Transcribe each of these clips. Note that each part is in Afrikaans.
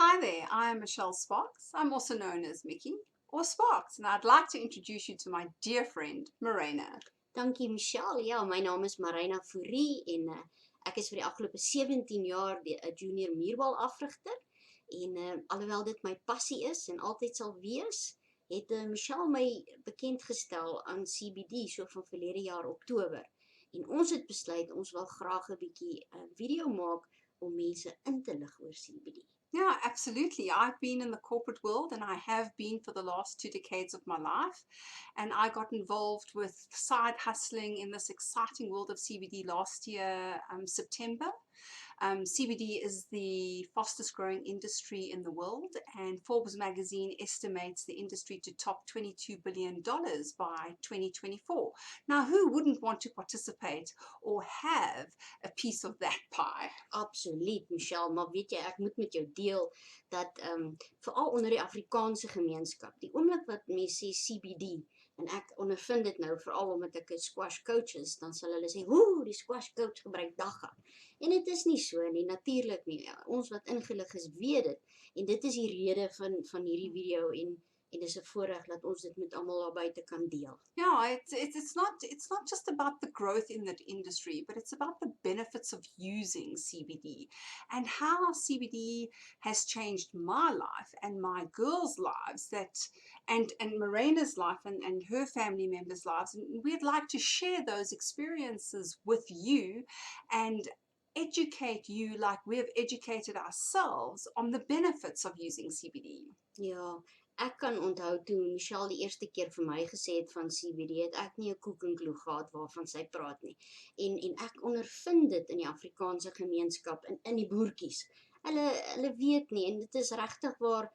Hi there, I'm Michelle Sparks. I'm also known as Mickey or Sparks, and I'd like to introduce you to my dear friend, Marina. Dankie Michelle. Ja, my naam is Marina en ek is vir die afgelope 17 jaar 'n junior muurbal afrigter en alhoewel dit my passie is en altyd sal wees, het Michelle my bekend gestel aan CBD so van verlede jaar Oktober. En ons het besluit ons wil graag 'n bietjie video maak om mense in te lig oor CBD. Yeah, absolutely. I've been in the corporate world and I have been for the last 2 decades of my life. And I got involved with side hustling in this exciting world of CBD last year, September. CBD is the fastest growing industry in the world, and Forbes magazine estimates the industry to top $22 billion by 2024. Now, who wouldn't want to participate or have a piece of that pie? Absoluut, Michelle, maar weet jy, ek moet met jou deel dat veral onder die Afrikaanse gemeenskap, die oomblik wat mense sê CBD, en ek ondervind dit nou veral omdat ek 'n squash coach is, dan sal hulle sê, "Ooh, die squash coach gebruik dagga." En dit is nie so nie, natuurlik nie. Ons wat ingelig is, weet dit. En dit is die rede van hierdie video en dis 'n voorreg dat ons dit met almal daar buite kan deel. Yeah, it's not just about the growth in that industry, but it's about the benefits of using CBD and how CBD has changed my life and my girls' lives and Marina's life and her family members' lives. And we'd like to share those experiences with you and educate you like we've educated ourselves on the benefits of using CBD. Ja, ek kan onthou toe Michelle die eerste keer vir my gesê het van CBD, het ek nie 'n koek en kloeg gehad waarvan sy praat nie. En ek ondervind dit in die Afrikaanse gemeenskap in die boertjies. Hulle weet nie en dit is regtig waar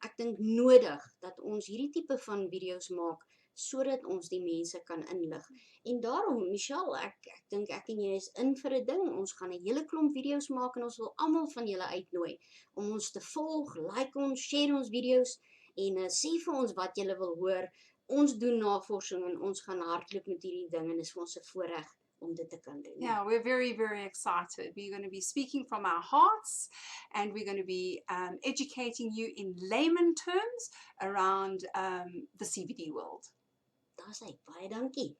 ek dink nodig dat ons hierdie tipe van video's maak sodat ons die mense kan inlig. En daarom Michelle, ek dink ek en jy is in vir 'n ding. Ons gaan 'n hele klomp video's maak en ons wil almal van julle uitnooi om ons te volg, like ons, share ons video's en sê vir ons wat julle wil hoor. Ons doen navorsing en ons gaan hardloop met hierdie ding en dis vir ons 'n voorreg om dit te kan doen. Yeah, we're very, very excited. We're going to be speaking from our hearts and we're going to be educating you in layman terms around the CBD world. Daar's hy. Baie dankie.